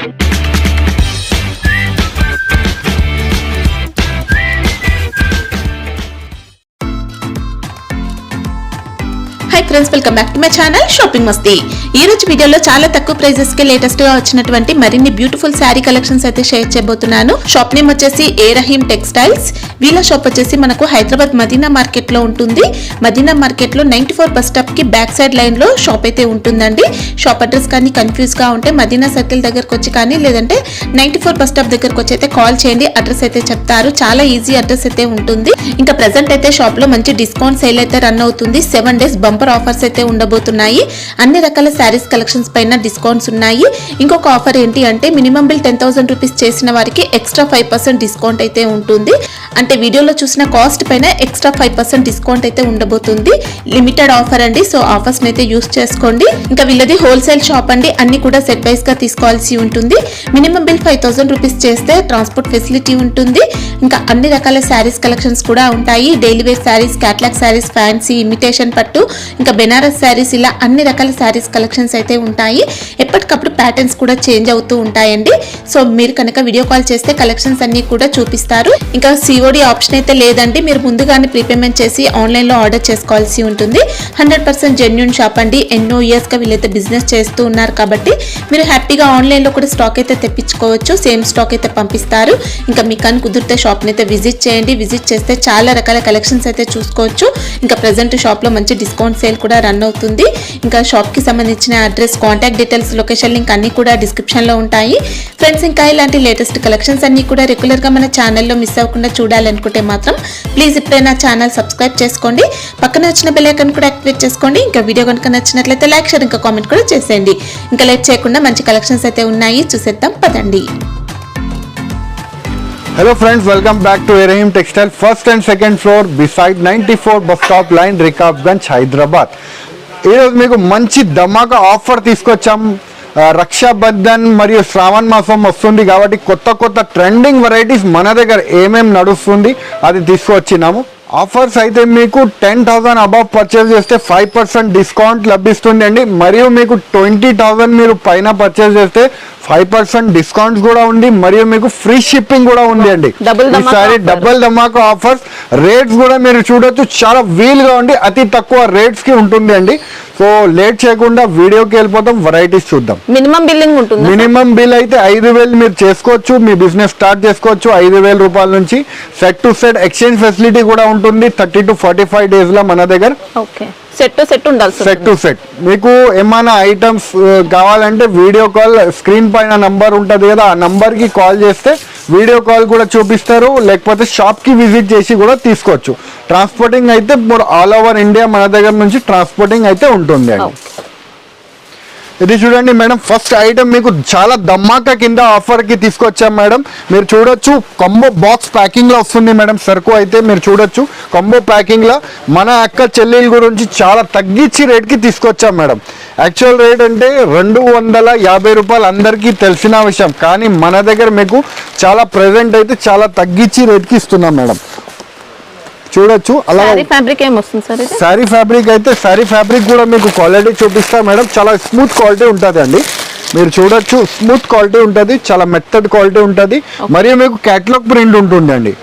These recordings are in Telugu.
Hi friends, welcome back to my channel shopping మస్తీ. ఈ రోజు వీడియోలో చాలా తక్కువ ప్రైజెస్ కి లేటెస్ట్ గా వచ్చినటువంటి మరిన్ని బ్యూటిఫుల్ శారీ కలెక్షన్స్ అయితే షేర్ చేయబోతున్నాను. షాప్ నేమ్ వచ్చేసి ఏ రహీం టెక్స్టైల్స్. వీళ్ళ షాప్ వచ్చేసి మనకు హైదరాబాద్ మదీనా మార్కెట్ లో ఉంటుంది. మదీనా మార్కెట్ లో 94 బస్ స్టాప్ కి బ్యాక్ సైడ్ లైన్ లో షాప్ అయితే ఉంటుందండి. షాప్ అడ్రస్ కానీ కన్ఫ్యూజ్ గా ఉంటే మదీనా సర్కిల్ దగ్గరకు వచ్చి కానీ లేదంటే 94 బస్ స్టాప్ దగ్గరకు వచ్చి అయితే కాల్ చేయండి. అడ్రస్ అయితే చెప్తారు. చాలా ఈజీ అడ్రస్ అయితే ఉంటుంది. ఇంకా ప్రెసెంట్ అయితే షాప్ లో మంచి డిస్కౌంట్ సేల్ అయితే రన్ అవుతుంది. 7 days బంపర్ ఆఫర్స్ అయితే ఉండబోతున్నాయి. అన్ని రకాల శారీస్ కలెక్షన్స్ పైన డిస్కౌంట్స్ ఉన్నాయి. ఇంకొక ఆఫర్ ఏంటి అంటే మినిమం బిల్ 10,000 రూపీస్ చేసిన వారికి ఎక్స్ట్రా 5% డిస్కౌంట్ అయితే ఉంటుంది. అంటే వీడియోలో చూసిన కాస్ట్ పైన ఎక్స్ట్రా 5% డిస్కౌంట్ అయితే ఉండబోతుంది. లిమిటెడ్ ఆఫర్ అండి. సో ఆఫర్స్ అయితే యూస్ చేసుకోండి. ఇంకా వీళ్ళది హోల్సేల్ షాప్ అండి. అన్ని కూడా సెట్ వైస్ గా తీసుకోవాల్సి ఉంటుంది. మినిమం బిల్ 5,000 రూపీస్ చేస్తే ట్రాన్స్పోర్ట్ ఫెసిలిటీ ఉంటుంది. ఇంకా అన్ని రకాల శారీస్ కలెక్షన్స్ కూడా ఉంటాయి. Daily wear saris, catalogue saris, fancy, imitation పట్టు, ఇంకా బెనారస్ శారీస్, ఇలా అన్ని రకాల శారీస్ కలెక్షన్స్ అయితే ఉంటాయి. ఎప్పటికప్పుడు ప్యాటర్న్స్ కూడా చేంజ్ అవుతూ ఉంటాయండి. సో మీరు కనుక వీడియో కాల్ చేస్తే కలెక్షన్స్ అన్ని కూడా చూపిస్తారు. ఇంకా సిఓడి ఆప్షన్ అయితే లేదండి. మీరు ముందుగానే ప్రీపేమెంట్ చేసి ఆన్లైన్ లో ఆర్డర్ చేసుకోవాల్సి ఉంటుంది. 100% జెన్యూన్ షాప్ అండి. ఎన్నో ఇయర్స్ గా వీళ్ళైతే బిజినెస్ చేస్తూ ఉన్నారు కాబట్టి మీరు హ్యాపీగా ఆన్లైన్ లో కూడా స్టాక్ అయితే తెప్పించుకోవచ్చు. సేమ్ స్టాక్ అయితే పంపిస్తారు. ఇంకా మీకు అని కుదిరితే షాప్ అయితే విజిట్ చేయండి. విజిట్ చేస్తే చాలా రకాల కలెక్షన్స్ అయితే చూసుకోవచ్చు. ఇంకా ప్రెసెంట్ షాప్ లో మంచి డిస్కౌంట్ సేల్ కూడా రన్ అవుతుంది. ఇంకా షాప్ కి సంబంధించిన address, contact details, location link అన్ని కూడా డిస్క్రిప్షన్ లో ఉంటాయి. ఫ్రెండ్స్, ఇంకా ఇలాంటి లేటెస్ట్ కలెక్షన్స్ అన్ని కూడా రెగ్యులర్ గా మన ఛానల్లో మిస్ అవ్వకుండా చూడాలనుకుంటే మాత్రం ప్లీజ్ ఇప్పుడే నా ఛానల్ సబ్స్క్రైబ్ చేసుకోండి. పక్కన వచ్చిన బెల్ ఐకాన్ కూడా యాక్టివేట్ చేసుకోండి. ఇంకా వీడియో కనుక నచ్చినట్లయితే లైక్, షేర్, ఇంకా కామెంట్ కూడా చేసేయండి. ఇంకా లేట్ చేయకుండా మంచి కలెక్షన్స్ అయితే ఉన్నాయి, చూసేద్దాం పదండి. Hello friends, welcome back to A Rahim Textile, first and second floor beside 94 bus stop line, Rikabganj, Hyderabad. ఈరోజు మీకు మంచి ధమాకా ఆఫర్ తీసుకొచ్చాం. రక్షాబంధన్ మరియు శ్రావణ మాసం వస్తుంది కాబట్టి కొత్త ట్రెండింగ్ వెరైటీస్ మన దగ్గర ఏమేమి నడుస్తుంది అది తీసుకొచ్చినాము. ఆఫర్స్ అయితే మీకు 10,000 అబవ్ పర్చేస్ చేస్తే 5% డిస్కౌంట్ లభిస్తుంది అండి. మరియు మీకు 20,000 మీరు పైన పర్చేస్ చేస్తే 5% డిస్కౌంట్స్ కూడా ఉంది. మరియు మీకు ఫ్రీ షిప్పింగ్ కూడా ఉంది అండి. ఈసారి డబుల్ ధమాకా ఆఫర్స్. రేట్స్ కూడా మీరు చూడొచ్చు, చాలా వీలుగా ఉండి అతి తక్కువ రేట్స్ కి ఉంటుంది అండి. సో లేట్ చేయకుండా వీడియోకి వెళ్ళిపోతాం, వెరైటీస్ చూద్దాం. మినిమం బిల్లింగ్ ఉంటుంది. మినిమం బిల్ అయితే 5,000 మీరు చేసుకోవచ్చు. మీ బిజినెస్ స్టార్ట్ చేసుకోవచ్చు 5,000 రూపాయల నుంచి. Set to set exchange facility కూడా ఉంటుంది 30 to 45 days లో మన దగ్గర. సెట్ టు సెట్ ఉండాలి. సెట్ టు సెట్ మీకు ఏమైనా ఐటమ్స్ కావాలంటే వీడియో కాల్, స్క్రీన్ పైన నంబర్ ఉంటుంది కదా, ఆ నంబర్ కి కాల్ చేస్తే వీడియో కాల్ కూడా చూపిస్తారు. లేకపోతే షాప్ కి విజిట్ చేసి కూడా తీసుకోవచ్చు. ట్రాన్స్పోర్టింగ్ అయితే ఆల్ ఓవర్ ఇండియా మన దగ్గర నుంచి ట్రాన్స్పోర్టింగ్ అయితే ఉంటుంది అండి. ఇది చూడండి మేడం, ఫస్ట్ ఐటమ్ మీకు చాలా ధమాకా కింద ఆఫర్ కి తీసుకొచ్చాం మేడం. మీరు చూడొచ్చు కంబో బాక్స్ ప్యాకింగ్ లో వస్తుంది మేడం. సరుకు అయితే మీరు చూడొచ్చు కంబో ప్యాకింగ్ లో మన అక్క చెల్లెల గురించి చాలా తగ్గించి రేట్ కి తీసుకొచ్చాం మేడం. యాక్చువల్ రేట్ అంటే 250 రూపాయలు అందరికీ తెలిసిన విషయం. కానీ మన దగ్గర మీకు చాలా ప్రెజెంట్ అయితే చాలా తగ్గించి రేట్ కి ఇస్తున్నాం మేడం. చూడొచ్చు. అలా శారీ ఫ్యాబ్రిక్ అయితే శారీ ఫ్యాబ్రిక్ కూడా మీకు క్వాలిటీ చూపిస్తా మేడం. చాలా స్మూత్ క్వాలిటీ ఉంటుంది అండి. మీరు చూడొచ్చు, స్మూత్ క్వాలిటీ ఉంటుంది, చాలా మెత్తడ్ క్వాలిటీ ఉంటుంది. మరియు మీకు క్యాటలాగ్ ప్రింట్ ఉంటుంది అండి.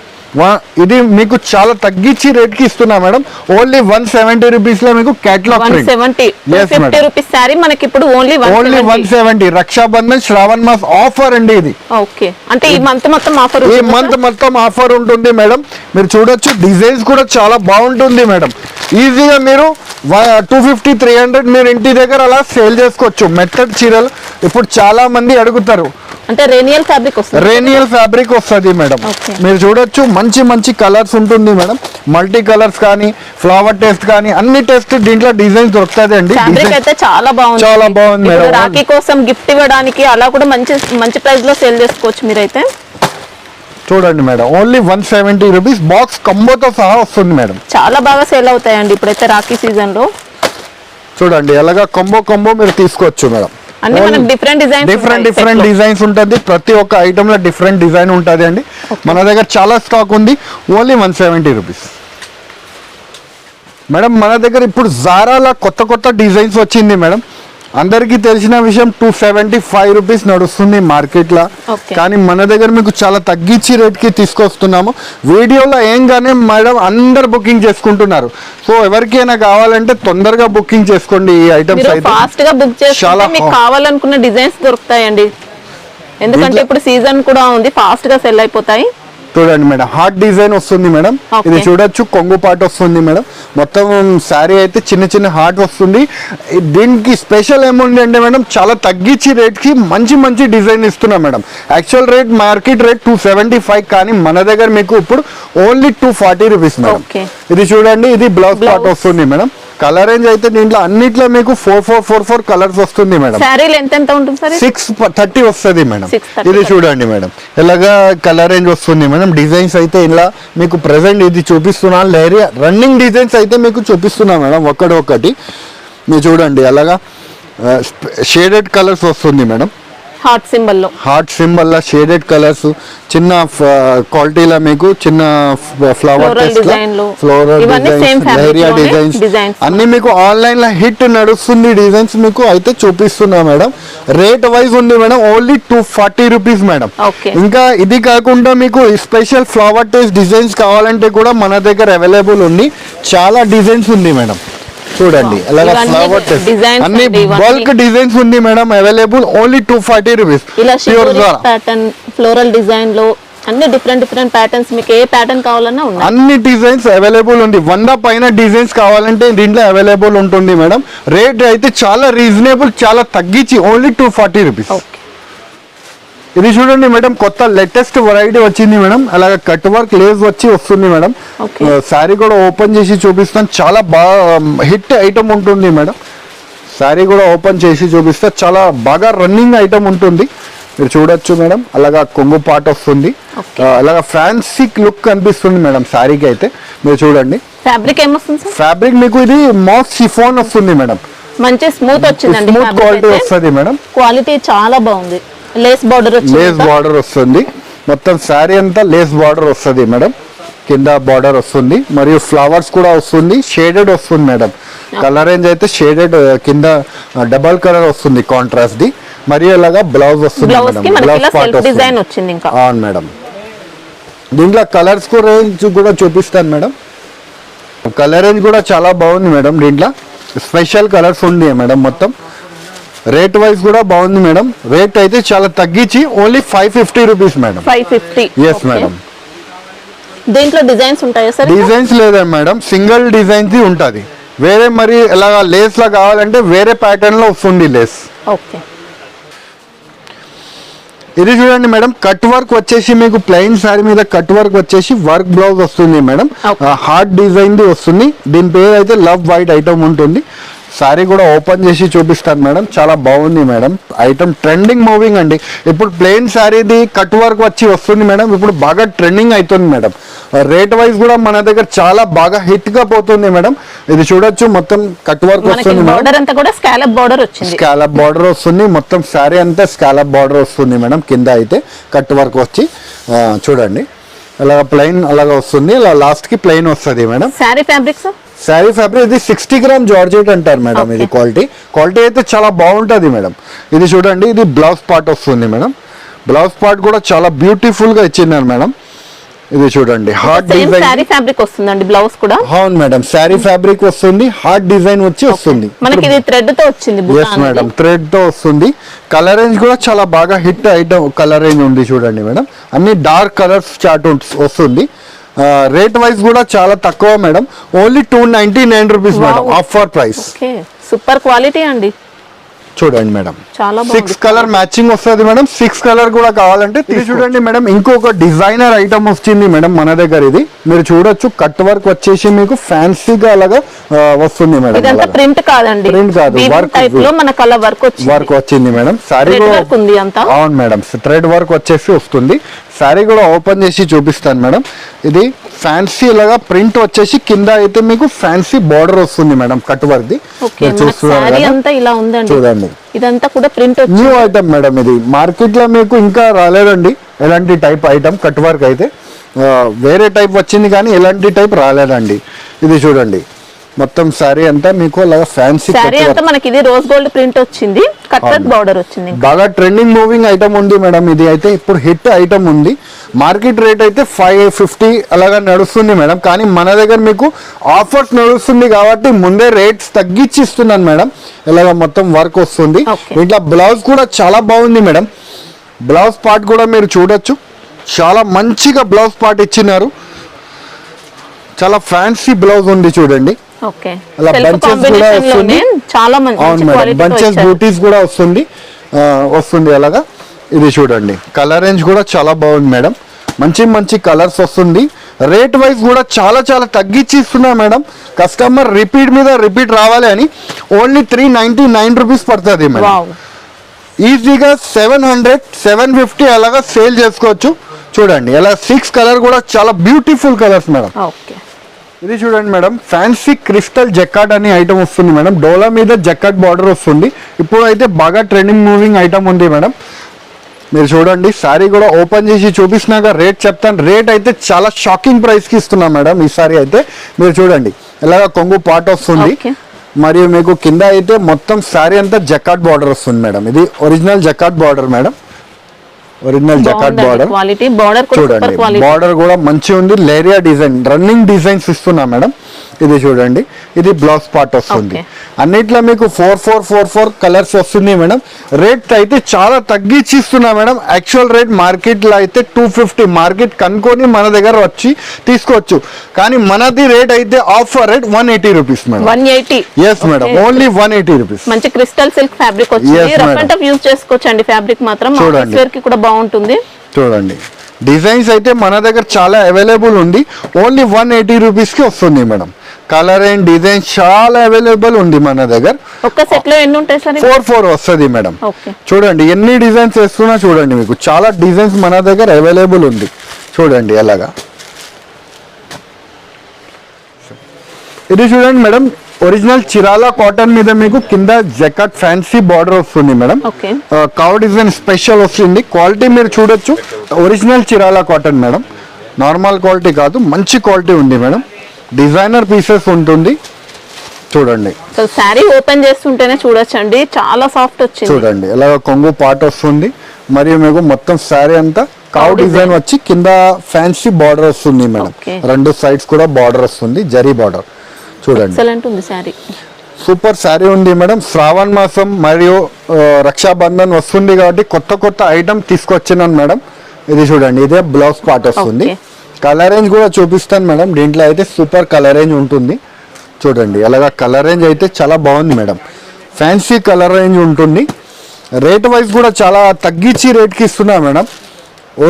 ఇది మీకు చాలా తగ్గించి రేట్ కి ఇస్తున్నా మేడం. ఓన్లీ 170 రూపీస్ లో మీకు క్యాటలాగ్ ప్రింట్. 150 రూపీస్ సారీ మనకి ఇప్పుడు ఓన్లీ 170. రక్షాబంధన్ శ్రావణ మాస్ ఆఫర్ అండి ఇది. ఓకే, అంటే ఈ మంత్ మొత్తం ఆఫర్, ఈ మంత్ మొత్తం ఆఫర్ ఉంటుంది మేడం. మీరు చూడొచ్చు, డిజైన్స్ కూడా చాలా బాగుంటుంది మేడం. ఈజీగా మీరు 250, 300 మీరు ఇంటి దగ్గర అలా సేల్ చేసుకోవచ్చు. మెత్తడ్ చీరలు ఇప్పుడు చాలా మంది అడుగుతారు. అంటే రేనియల్ ఫ్యాబ్రిక్ వస్తుంది. రేనియల్ ఫ్యాబ్రిక్ వస్తుంది మేడం. మీరు చూడొచ్చు, మంచి కలర్స్ ఉంటుంది మేడం. మల్టీ కలర్స్ కానీ, ఫ్లవర్ టెస్ట్ కానీ, అన్ని టెస్ట్ దీంట్లో డిజైన్స్ దొరుకుతుంది అండి. ఫ్యాబ్రిక్ అయితే చాలా బాగుంది మేడం. రాఖీ కోసం గిఫ్ట్ ఇవ్వడానికి అలా కూడా మంచి ప్రైస్ లో సేల్ చేసుకోవచ్చు మీరైతే. చూడండి మేడం, ఓన్లీ 170 రూపీస్ బాక్స్ కంబోతో సహా వస్తుంది మేడం. చాలా బాగా సేల్ అవుతాయండి ఇప్పుడైతే రాఖీ సీజన్ లో. చూడండి ఎలాగా కంబో మీరు తీసుకోవచ్చు మేడం. డిఫరెంట్ డిజైన్స్ ఉంటుంది. ప్రతి ఒక్క ఐటమ్ లో డిఫరెంట్ డిజైన్ ఉంటుంది అండి. మన దగ్గర చాలా స్టాక్ ఉంది. Only 170 rupees madam. మన దగ్గర ఇప్పుడు జారాలో కొత్త డిజైన్స్ వచ్చింది మేడం. అందరికీ తెలిసిన విషయం 275 రూపీస్ నడుస్తుంది మార్కెట్ లో, Okay. కానీ మన దగ్గర మీకు చాలా తగ్గించి రేట్ కి తీసుకొస్తున్నాము. వీడియోలో ఏంగానే మేడం అందరు బుకింగ్ చేసుకుంటున్నారు. సో ఎవరికైనా కావాలంటే తొందరగా బుకింగ్ చేసుకోండి. ఈ ఐటమ్స్ మీరు అయితే ఫాస్ట్ గా బుక్ చేసుకుంటే మీకు కావాలనుకున్న డిజైన్స్ దొరుకుతాయండి. ఎందుకంటే ఇప్పుడు సీజన్ కూడా ఉంది, ఫాస్ట్ గా సెల్ అయిపోతాయి. చూడండి మేడం, హార్ట్ డిజైన్ వస్తుంది మేడం. Okay. ఇది చూడొచ్చు, కొంగు పాటు వస్తుంది మేడం. మొత్తం శారీ అయితే చిన్న చిన్న హార్ట్ వస్తుంది. దీనికి స్పెషల్ ఏముంది అంటే మేడం, చాలా తగ్గించి రేట్ కి మంచి మంచి డిజైన్ ఇస్తున్నాం madam. Actual rate market rate 275, కానీ మన దగ్గర మీకు ఇప్పుడు ఓన్లీ 240 రూపీస్ మేడం. Okay. ఇది చూడండి, ఇది బ్లౌజ్ పార్ట్ వస్తుంది మేడం. కలర్ రేంజ్ అయితే దీంట్లో అన్నిట్లో మీకు 4 కలర్స్ వస్తుంది మేడం. శారీ లెంత్ ఎంత ఉంటుంది సార్? 630 వస్తుంది మేడం. 630. ఇది చూడండి మేడం, ఇలాగా కలర్ రేంజ్ వస్తుంది మేడం. డిజైన్స్ అయితే ఇలా మీకు ప్రెసెంట్ ఇది చూపిస్తున్నా, లేరియా రన్నింగ్ డిజైన్స్ అయితే మీకు చూపిస్తున్నా మేడం. ఒకటి మీరు చూడండి, అలాగా షేడెడ్ కలర్స్ వస్తుంది మేడం. హార్ట్ సింబల్ లో, హార్ట్ సింబల్ లా షేడెడ్ కలర్స్, చిన్న క్వాలిటీలో మీకు చిన్న ఫ్లవర్ Floral design లో. ఫ్లోరల్ ఇవన్నీ same డిజైన్స్, fabric లేరియా లోనే డిజైన్స్ designs. అన్ని మీకు ఆన్లైన్ లో హిట్ నడుస్తుంది. డిజైన్స్ మీకు అయితే చూపిస్తున్నా మేడం. రేట్ వైజ్ ఉంది madam, only 240 rupees madam. Okay. ఇంకా ఇది కాకుండా మీకు స్పెషల్ ఫ్లవర్ టేస్ట్ డిజైన్స్ కావాలంటే కూడా మన దగ్గర అవైలబుల్ ఉంది. చాలా డిజైన్స్ ఉంది మేడం. చూడండి, అలాగా ఇవన్నీ ఫ్లవర్ టేస్ట్ designs అన్ని అండి, ఇవన్నీ. బల్క్ డిజైన్స్ ఉంది మేడం అవైలబుల్, ఓన్లీ 240 రూపీస్. ఇలా ప్యూర్ ద్వారా ప్యాటర్న్, ఫ్లోరల్ డిజైన్ లో అన్ని డిఫరెంట్ ప్యాటర్న్స్, మీకు ఏ ప్యాటర్న్ కావాలన్నా ఉన్నాయి. అన్ని డిజైన్స్ అవైలబుల్ ఉంది. 100 పైన డిజైన్స్ కావాలంటే దీంట్లో అవైలబుల్ ఉంటుంది మేడం. రేట్ అయితే చాలా రీజనబుల్, చాలా తగ్గించి ఓన్లీ 240 రూపీస్. ఓకే. ఇది చూడండి మేడం, కొత్త లేటెస్ట్ వెరైటీ వచ్చింది మేడం. అలాగే కట్ వర్క్ లేస్ వస్తుంది మేడం. Okay. శారీ కూడా ఓపెన్ చేసి చూపిస్తాను, చాలా బాగా హిట్ ఐటమ్ ఉంటుంది మేడం. శారీ కూడా ఓపెన్ చేసి చూపిస్తే చాలా బాగా రన్నింగ్ ఐటమ్ ఉంటుంది. మీరు చూడొచ్చు మేడం, అలాగా కొంగు పాట వస్తుంది. Okay. అలాగా ఫ్యాన్సీ లుక్ కనిపిస్తుంది మేడం శారీకి అయితే. మీరు చూడండి, ఫ్యాబ్రిక్ ఏమొస్తుంది సార్? ఫ్యాబ్రిక్ మీకు ఇది మాస్ షిఫాన్ వస్తుంది మేడం. మంచి స్మూత్ వచ్చిందండి. స్మూత్ క్వాలిటీ వస్తుంది మేడం. క్వాలిటీ చాలా బాగుంది. లేస్ బార్డర్ లేస్ వచ్చింది. బార్డర్ వస్తుంది మొత్తం శారీ అంతా లేస్ బార్డర్ వస్తుంది మేడం. కింద బార్డర్ వస్తుంది, మరియు ఫ్లవర్స్ కూడా వస్తుంది. షేడెడ్ వస్తుంది మేడం. కలర్ రేంజ్ అయితే షేడెడ్, కింద డబల్ కలర్ వస్తుంది కాంట్రాస్ట్ ది. మరియు ఇలాగా బ్లౌజ్ వస్తుంది బ్లౌజ్ మేడం. కి మనకి బ్లౌజ్ ఇలా పార్ట్ సెల్ఫ్ డిజైన్ వస్తుంది. వచ్చింది. ఇంకా అవును మేడం. దీంట్లో కలర్స్ రేంజ్ కూడా చూపిస్తాను మేడం. కలర్ రేంజ్ కూడా చాలా బాగుంది మేడం. దీంట్లో స్పెషల్ కలర్స్ ఉంది మేడం. మొత్తం రేట్ వైజ్ కూడా బాగుంది మేడం. రేట్ అయితే చాలా తగ్గించి only 550 rupees madam. 550. Yes madam. దీంట్లో డిజైన్స్ ఉంటాయా సార్? డిజైన్స్ లేదా మేడం, సింగిల్ డిజైన్ ది ఉంటుంది. వేరే మరి ఇలాగా లేస్ లా కావాలంటే వేరే ప్యాటర్న్ లో వస్తుంది లేస్. ఓకే. ఇది చూడండి మేడం, కట్ వర్క్ వచ్చేసి మీకు ప్లెయిన్ శారీ మీద కట్ వర్క్ వచ్చేసి వర్క్ బ్లౌజ్ వస్తుంది madam. Okay. Heart design the వస్తుంది. దీని పేరు అయితే లవ్ వైట్ ఐటమ్ ఉంటుంది. శారీ కూడా ఓపెన్ చేసి చూపిస్తాను మేడం. చాలా బాగుంది మేడం. ఐటమ్ ట్రెండింగ్ మూవింగ్ అండి. ఇప్పుడు ప్లెయిన్ శారీది కట్ వర్క్ వస్తుంది మేడం. ఇప్పుడు బాగా ట్రెండింగ్ అవుతుంది మేడం. రేట్ వైజ్ కూడా మన దగ్గర చాలా బాగా హిట్ గా పోతుంది మేడం. ఇది చూడొచ్చు, మొత్తం కట్ వర్క్ వస్తుంది మేడం. బార్డర్ అంతా కూడా స్కాలప్ బార్డర్ వచ్చింది. స్కాలప్ బార్డర్ వస్తుంది. మొత్తం శారీ అంతా స్కాలప్ బార్డర్ వస్తుంది మేడం. కింద అయితే కట్ వర్క్ వచ్చి చూడండి, అలాగా ప్లెయిన్ అలాగా వస్తుంది. ఇలా లాస్ట్ కి ప్లెయిన్ వస్తుంది madam. Sari fabrics, sari fabric ఇది 60 గ్రామ్ జార్జెట్ అంటారు మేడం. ఇది క్వాలిటీ అయితే చాలా బాగుంటుంది మేడం. ఇది చూడండి, ఇది బ్లౌజ్ పార్ట్ వస్తుంది మేడం. బ్లౌజ్ పార్ట్ కూడా చాలా బ్యూటిఫుల్ గా ఇచ్చినారు మేడం. ఇది చూడండి, హార్ట్ డిజైన్. శారీ ఫ్యాబ్రిక్ వస్తుందండి. బ్లౌజ్ కూడా అవును మేడం, శారీ ఫ్యాబ్రిక్ వస్తుంది. హార్ట్ డిజైన్ వస్తుంది. మనకి ఇది థ్రెడ్ తో వచ్చింది. ఎస్ మేడం, థ్రెడ్ తో వస్తుంది. కలర్ రేంజ్ కూడా చాలా బాగా హిట్ ఐటమ్ కలర్ రేంజ్ ఉంది. చూడండి మేడం, అన్ని డార్క్ కలర్స్ చార్ట్ వస్తుంది. రేట్ వైజ్ కూడా చాలా తక్కువ madam. Only 299 rupees madam, offer price. Okay, super quality అండి. చూడండి మేడం, చాలా 6 కలర్ మ్యాచింగ్ వస్తుంది మేడం. 6 కలర్ కూడా కావాలంటే ఇది చూడండి మేడం. ఇంకొక డిజైనర్ ఐటమ్ వచ్చింది మేడం మన దగ్గర. ఇది మీరు చూడొచ్చు, కట్ వర్క్ వచ్చేసి మీకు ఫ్యాన్సీగా అలాగా వస్తుంది మేడం. ఇదంతా ప్రింట్ కాదండి, ప్రింట్ కాదు, వర్క్ టైప్ లో మన కలర్ వర్క్ వచ్చింది మేడం. సారీ కూడా ఉంది అంతా. అవును మేడం, థ్రెడ్ వర్క్ వచ్చేసి వస్తుంది. సారీ కూడా ఓపెన్ చేసి చూపిస్తాను మేడం. ఇది ఫ్యాన్సీ లాగా ప్రింట్ వచ్చేసి కింద అయితే మీకు ఫ్యాన్సీ బార్డర్ వస్తుంది మేడం. కట్ వర్క్ ది ఇలా ఉందండి. చూడండి, ఇదంతా కూడా ప్రింట్ న్యూ ఐటమ్ మేడం. ఇది మార్కెట్ లో మీకు ఇంకా రాలేదండి ఎలాంటి టైప్ ఐటమ్. కట్ వర్క్ అయితే వేరే టైప్ వచ్చింది కానీ ఎలాంటి టైప్ రాలేదండి. ఇది చూడండి, మొత్తం సారీ అంతా మీకు అలాగా ఫ్యాన్సీ సారీ అంతా మనకి ఇది రోజ్ గోల్డ్ ప్రింట్ వచ్చింది, కట్ వర్క్ బార్డర్ వచ్చింది. బాగా ట్రెండింగ్ మూవింగ్ ఐటమ్ ఉంది మేడం, ఇది అయితే ఇప్పుడు హిట్ ఐటమ్ ఉంది. మార్కెట్ రేట్ అయితే 550 అలాగా నడుస్తుంది మేడం, కానీ మన దగ్గర మీకు ఆఫర్స్ నడుస్తుంది కాబట్టి ముందే రేట్స్ తగ్గించి ఇస్తున్నాను మేడం. ఇలాగా మొత్తం వర్క్ వస్తుంది. ఇట్లా బ్లౌజ్ కూడా చాలా బాగుంది మేడం. బ్లౌజ్ పార్ట్ కూడా మీరు చూడొచ్చు, చాలా మంచిగా బ్లౌజ్ పార్ట్ ఇచ్చినారు. చాలా ఫ్యాన్సీ బ్లౌజ్ ఉంది చూడండి. ఓకే, అలా బంచెస్ కూడా వస్తుంది. చాలా మంచి అవును మేడం, బంచెస్ బూటీస్ కూడా వస్తుంది అలాగా. ఇది చూడండి, కలర్ రేంజ్ కూడా చాలా బాగుంది మేడం. మంచి మంచి కలర్స్ వస్తుంది. రేట్ వైజ్ కూడా చాలా చాలా తగ్గించి ఇస్తున్నా మేడం. కస్టమర్ రిపీట్ మీద రిపీట్ రావాలి అని ఓన్లీ 399 రూపీస్ పడుతుంది మేడం. ఈజీగా 700 750 అలాగా సేల్ చేసుకోవచ్చు. చూడండి ఇలా 6 కలర్ కూడా చాలా బ్యూటిఫుల్ కలర్స్ మేడం. ఓకే, ఇది చూడండి మేడం, ఫ్యాన్సీ క్రిస్టల్ జకాట్ అనే ఐటమ్ వస్తుంది మేడం. డోలా మీద జకాట్ బార్డర్ వస్తుంది. ఇప్పుడు అయితే బాగా ట్రెండింగ్ మూవింగ్ ఐటమ్ ఉంది మేడం. మీరు చూడండి, సారీ కూడా ఓపెన్ చేసి చూపిస్తున్నాక రేట్ చెప్తాను. రేట్ అయితే చాలా షాకింగ్ ప్రైస్కి ఇస్తున్నాం మేడం. ఈ సారీ అయితే మీరు చూడండి, ఇలాగ కొంగు పార్ట్ వస్తుంది. మరియు మీకు కింద అయితే మొత్తం సారీ అంతా జకాట్ బార్డర్ వస్తుంది మేడం. ఇది original jacquard border madam, original jacquard border. చూడండి, బార్డర్ కూడా మంచిగా ఉంది. లేరియా డిజైన్, రన్నింగ్ డిజైన్స్ ఇస్తున్నా మేడం. ఇది చూడండి, ఇది బ్లౌజ్ పార్ట్ వస్తుంది. అన్నిట్లో మీకు 4 కలర్స్ వస్తుంది మేడం. రేట్ అయితే చాలా తగ్గించి ఇస్తున్నా మేడం. యాక్చువల్ రేట్ మార్కెట్ లో అయితే 250, మార్కెట్ కనుక్కొని మన దగ్గర వచ్చి తీసుకోవచ్చు. కానీ మనది రేట్ అయితే offer rate 180 rupees madam. 180? Yes madam, only 180 rupees. మంచి క్రిస్టల్ సిల్క్ ఫ్యాబ్రిక్ వచ్చింది. రఫ్ అండ్ టఫ్ యూజ్ చేసుకోవచ్చు అండి. ఫ్యాబ్రిక్ మాత్రం ఆఫీస్ వేర్ కి కూడా బాగుంటుంది. చూడండి, డిజైన్స్ అయితే మన దగ్గర చాలా అవైలబుల్ ఉంది. ఓన్లీ 180 రూపీస్ కి వస్తుంది మేడం. కలర్ అండ్ డిజైన్ చాలా అవైలబుల్ ఉంది మన దగ్గర. ఒక్క సెట్ లో ఎన్ని ఉంటాయి సార్? 4 వస్తుంది మేడం. చూడండి ఎన్ని డిజైన్స్ వేస్తున్నా చూడండి, మీకు చాలా డిజైన్స్ మన దగ్గర అవైలబుల్ ఉంది. చూడండి ఎలాగా. ఇది చూడండి మేడం, ఒరిజినల్ చిరాలా కాటన్ మీద మీకు కింద జకాట్ ఫ్యాన్సీ బార్డర్ వస్తుంది మేడం. కవ్ డిజైన్ స్పెషల్ వస్తుంది. క్వాలిటీ మీరు చూడొచ్చు, original Chirala cotton madam. Normal quality కాదు, మంచి క్వాలిటీ ఉంది మేడం. డిజైనర్ పీసెస్ ఉంటుంది. చూడండి, సారీ ఓపెన్ చేస్తుంటేనే చూడొచ్చండి, చాలా సాఫ్ట్ వచ్చింది. చూడండి ఇలా కొంగు పార్ట్ వస్తుంది. మరియు మీకు మొత్తం సారీ అంతా కవ్ డిజైన్ వచ్చి కింద ఫ్యాన్సీ బార్డర్ వస్తుంది మేడం. రెండు సైడ్స్ కూడా బార్డర్ వస్తుంది, జరీ బార్డర్. చూడండి, ఎక్సలెంట్ ఉంది సారీ. సూపర్ సారీ ఉంది మేడం. శ్రావణ మాసం మరియు రక్షాబంధన్ వస్తుంది కాబట్టి కొత్త ఐటమ్ తీసుకొచ్చినాను మేడం. ఇది చూడండి, ఇదే బ్లౌజ్ పార్ట్ వస్తుంది. కలర్ రేంజ్ కూడా చూపిస్తాను మేడం. దీంట్లో అయితే సూపర్ కలర్ రేంజ్ ఉంటుంది. చూడండి అలాగా కలర్ రేంజ్ అయితే చాలా బాగుంది మేడం. ఫ్యాన్సీ కలర్ రేంజ్ ఉంటుంది. రేట్ వైజ్ కూడా చాలా తగ్గించి రేట్కి ఇస్తున్నా మేడం.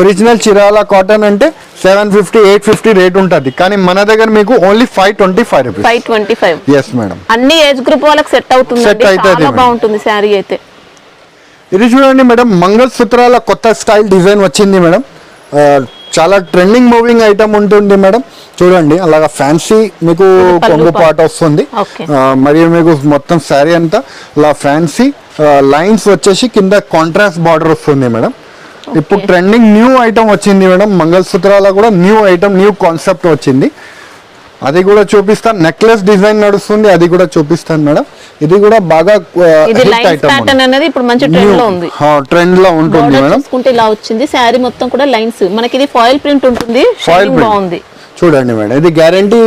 ఒరిజినల్ చిరాలా కాటన్ అంటే 750 850 రేట్ ఉంటుంది, కానీ మన దగ్గర మీకు ఓన్లీ 525 రూపీస్. 525? Yes madam. అన్ని ఏజ్ గ్రూప్ వాళ్ళకి సెట్ అవుతుంది, చాలా బాగుంటుంది సారీ అయితే. ఇది చూడండి మేడం, మంగళ సూత్రాల కొత్త స్టైల్ డిజైన్ వచ్చింది మేడం. చాలా ట్రెండింగ్ మూవింగ్ ఐటమ్ ఉంటుంది మేడం. చూడండి అలాగా ఫ్యాన్సీ మీకు కొంగు పాట వస్తుంది. మరియు మీకు మొత్తం శారీ అంతా ఇలా ఫ్యాన్సీ లైన్స్ వచ్చేసి కింద కాంట్రాస్ట్ బార్డర్ వస్తుంది మేడం. ఇప్పుడు ట్రెండింగ్ న్యూ ఐటమ్ వచ్చింది మేడం. మంగళసూత్రాల కూడా న్యూ ఐటమ్, న్యూ కాన్సెప్ట్ వచ్చింది. అది కూడా చూపిస్తాను. నెక్లెస్ డిజైన్ నడుస్తుంది, అది కూడా చూపిస్తాను మేడం. ఇది కూడా బాగా ట్రెండ్ లో ఉంటుంది మేడం. ఇలా వచ్చింది శారీ మొత్తం కూడా లైన్స్. మనకి ఇది ఫాయిల్ ప్రింట్ ఉంటుంది, బాగుంది. చూడండి మేడం, ఇది గ్యారంటీ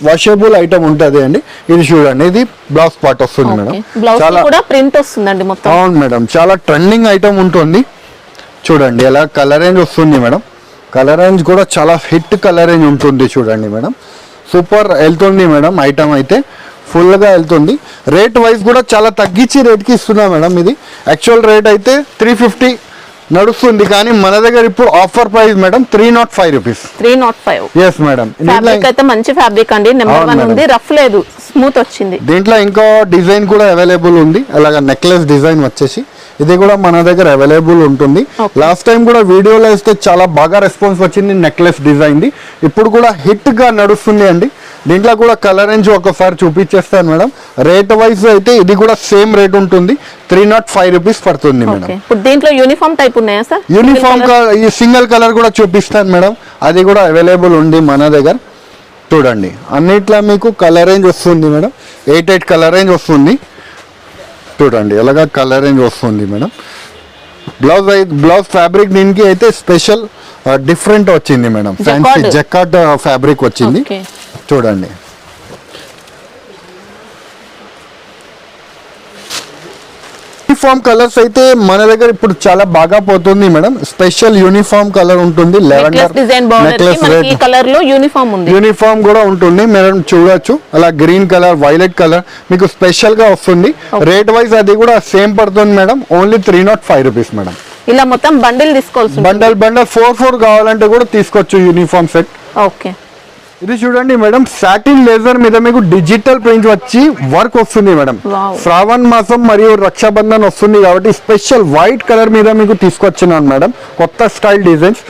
వాషబుల్ ఐటమ్ ఉంటుంది అండి. ఇది చూడండి, ఇది బ్లౌజ్ పార్ట్ వస్తుంది మేడం. చాలా కూడా ప్రింట్ వస్తుందండి మొత్తం. అవును మేడం, చాలా ట్రెండింగ్ ఐటమ్ ఉంటుంది. చూడండి ఎలా కలర్ రేంజ్ వస్తుంది మేడం. కలర్ రేంజ్ కూడా చాలా హిట్ కలర్ రేంజ్ ఉంటుంది. చూడండి మేడం, సూపర్ వెళ్తుంది మేడం. ఐటమ్ అయితే ఫుల్గా వెళ్తుంది. రేట్ వైజ్ కూడా చాలా తగ్గించి రేట్కి ఇస్తున్నా మేడం. ఇది యాక్చువల్ రేట్ అయితే 350 నడుస్తుంది, కానీ మన దగ్గర ఇప్పుడు offer price madam 305 rupees. 305? Yes madam. అయితే మంచి ఫ్యాబ్రిక్ అండి, నెంబర్ 1 ఉంది, రఫ్ లేదు, స్మూత్ వచ్చింది. దీంట్లో ఇంకో డిజైన్ కూడా అవైలబుల్ ఉంది. అలాగా నెక్లెస్ డిజైన్ వచ్చేసి ఇది కూడా మన దగ్గర అవైలబుల్ ఉంటుంది. లాస్ట్ టైం కూడా వీడియోలో ఇస్తే చాలా బాగా రెస్పాన్స్ వచ్చింది నెక్లెస్ డిజైన్ ది. ఇప్పుడు కూడా హిట్ గా నడుస్తుంది అండి. దీంట్లో కూడా కలర్ రేంజ్ ఒకసారి చూపించేస్తాను మేడం. రేట్ వైజ్ అయితే ఇది కూడా సేమ్ రేట్ ఉంటుంది, 305 రూపీస్ పడుతుంది మేడం. దీంట్లో యూనిఫామ్ టైప్ ఉన్నాయా సార్? యూనిఫామ్ సింగిల్ కలర్ కూడా చూపిస్తాను మేడం, అది కూడా అవైలబుల్ ఉంది మన దగ్గర. చూడండి అన్నిట్లా మీకు కలర్ రేంజ్ వస్తుంది మేడం, 8 కలర్ రేంజ్ వస్తుంది. చూడండి ఎలాగా కలర్ రేంజ్ వస్తుంది మేడం. బ్లౌజ్ ఫ్యాబ్రిక్ దీనికి అయితే స్పెషల్ డిఫరెంట్ వచ్చింది మేడం, ఫ్యాన్సీ జకార్డ్ ఫ్యాబ్రిక్ వచ్చింది. చూడండి యూనిఫామ్ కలర్స్ అయితే మన దగ్గర ఇప్పుడు చాలా బాగా పోతుంది మేడం. స్పెషల్ యూనిఫామ్ కలర్ ఉంటుంది, యూనిఫామ్ కూడా ఉంటుంది మేడం. చూడొచ్చు అలా గ్రీన్ కలర్, వైలెట్ కలర్ మీకు స్పెషల్ గా వస్తుంది. రేట్ వైజ్ అది కూడా సేమ్ పడుతుంది మేడం, ఓన్లీ 305 రూపీస్ మేడం. ఇలా మొత్తం బండిల్ తీసుకోవచ్చు, బండల్ 4 కావాలంటే కూడా తీసుకోవచ్చు యూనిఫామ్ సెట్. ఓకే ఇది చూడండి మేడం, సాటిన్ లేజర్ మీద మీకు డిజిటల్ ప్రింట్ వచ్చి వర్క్ వస్తుంది మేడం. శ్రావణ మాసం మరియు రక్షాబంధన్ వస్తుంది కాబట్టి స్పెషల్ వైట్ కలర్ మీద మీకు తీసుకొచ్చినాను మేడం. కొత్త స్టైల్ డిజైన్స్,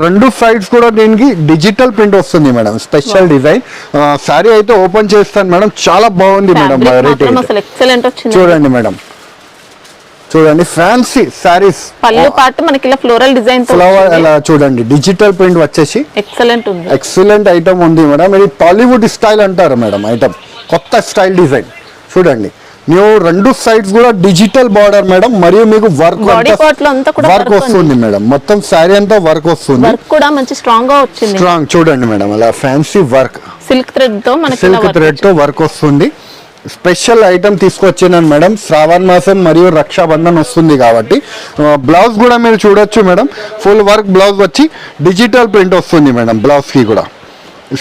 2 సైడ్స్ కూడా దీనికి డిజిటల్ ప్రింట్ వస్తుంది మేడం. స్పెషల్ డిజైన్ సారీ అయితే ఓపెన్ చేస్తాను మేడం, చాలా బాగుంది మేడం. చూడండి మేడం, చూడండి ఫ్యాన్సీ సారీస్, పళ్ళు పాటు మనకి ఇలా ఫ్లోరల్ డిజైన్ తో ఫ్లవర్ అలా చూడండి డిజిటల్ ప్రింట్ వచ్చేసి ఎక్సలెంట్ ఐటమ్ ఉంది మేడం. ఇది టాలీవుడ్ స్టైల్ అంటారు మేడం ఐటమ్, కొత్త స్టైల్ డిజైన్. చూడండి ನೀವು 2 సైడ్స్ కూడా డిజిటల్ బార్డర్ మేడం, మరియు మీకు వర్క్ వస్తుంది మేడం. మొత్తం సారీ అంతా వర్క్ వస్తుంది, వర్క్ కూడా మంచి స్ట్రాంగ్ గా వచ్చింది. స్ట్రాంగ్ చూడండి మేడం, అలా ఫ్యాన్సీ వర్క్ సిల్క్ థ్రెడ్ తో వర్క్ వస్తుంది. స్పెషల్ ఐటమ్ తీసుకొచ్చినాను మేడం. శ్రావణ మాసం మరియు రక్షాబంధన్ వస్తుంది కాబట్టి బ్లౌజ్ కూడా మీరు చూడొచ్చు మేడం, ఫుల్ వర్క్ బ్లౌజ్ వచ్చి డిజిటల్ ప్రింట్ వస్తుంది మేడం. బ్లౌజ్ కి కూడా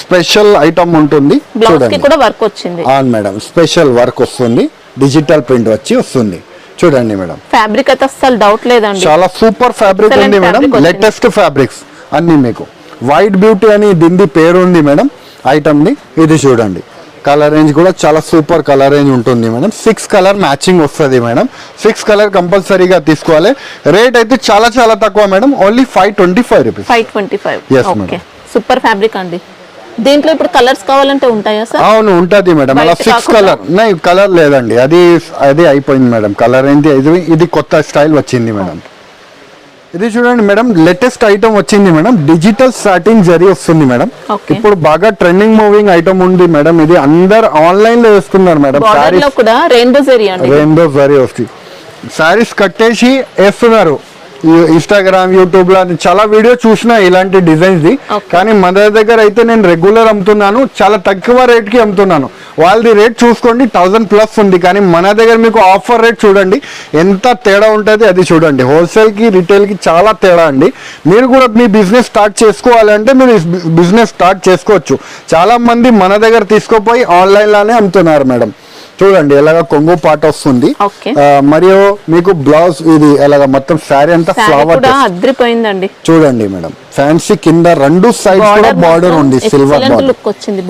స్పెషల్ ఐటమ్ ఉంటుంది. చూడండి వర్క్ వచ్చింది మేడం, స్పెషల్ వర్క్ వస్తుంది, డిజిటల్ ప్రింట్ వచ్చి వస్తుంది. చూడండి మేడం, ఫ్యాబ్రిక్ అయితే అసలు డౌట్ లేదండి, చాలా సూపర్ ఫ్యాబ్రిక్ ఉంది మేడం. లేటెస్ట్ ఫ్యాబ్రిక్స్ అన్ని మీకు. వైట్ బ్యూటీ అని దీని పేరు ఉంది మేడం ఐటమ్ ని. ఇది చూడండి కలర్ రేంజ్ కూడా చాలా సూపర్ కలర్ రేంజ్ ఉంటుంది మేడం. 6 కలర్ మ్యాచింగ్ వస్తుంది మేడం. 6 కలర్ కంపల్సరీగా తీసుకోవాలి. రేట్ అయితే చాలా చాలా తక్కువ madam, only 525 rupees. 525 super fabric అండి. దీంట్లో ఇప్పుడు కలర్స్ కావాలంటే ఉంటాయా సార్? అవును ఉంటది మేడం, అలా 6 కలర్ కలర్ లేదండి, అది అయిపోయింది మేడం. కలర్ ఏంటి, ఇది కొత్త స్టైల్ వచ్చింది మేడం. ఇది చూడండి మేడం, లేటెస్ట్ ఐటమ్ వచ్చింది మేడం, డిజిటల్ సాటిన్ జరీ వస్తుంది మేడం. ఇప్పుడు బాగా ట్రెండింగ్ మూవింగ్ ఐటమ్ ఉంది మేడం. ఇది అందరు ఆన్లైన్ లో వేస్తున్నారు మేడం. రెయిన్బో జరీ వస్తుంది, సారీస్ కట్టేసి వేస్తున్నారు. ఇన్స్టాగ్రామ్, యూట్యూబ్ లో చాలా వీడియో చూసిన ఇలాంటి డిజైన్స్ ది. కానీ మన దగ్గర అయితే నేను రెగ్యులర్ అమ్ముతున్నాను, చాలా తక్కువ రేట్ కి అమ్ముతున్నాను. వాళ్ళది రేట్ చూసుకోండి 1000+ ఉంది, కానీ మన దగ్గర మీకు ఆఫర్ రేట్ చూడండి ఎంత తేడా ఉంటుంది. అది చూడండి, హోల్సేల్ కి రిటైల్ కి చాలా తేడా అండి. మీరు కూడా మీ బిజినెస్ స్టార్ట్ చేసుకోవాలంటే మీరు బిజినెస్ స్టార్ట్ చేసుకోవచ్చు. చాలా మంది మన దగ్గర తీసుకోపోయి ఆన్లైన్ లోనే అమ్ముతున్నారు మేడం. చూడండి ఎలాగ కొంగు పాట వస్తుంది, మరియు మీకు బ్లౌజ్ ఇది ఎలాగ మొత్తం శారీ అంతా ఫ్లవర్ అద్రిపోయిందండి. చూడండి మేడం, ఫ్యాన్సీ కింద 2 సైడ్స్ కూడా బార్డర్ ఉంది, సిల్వర్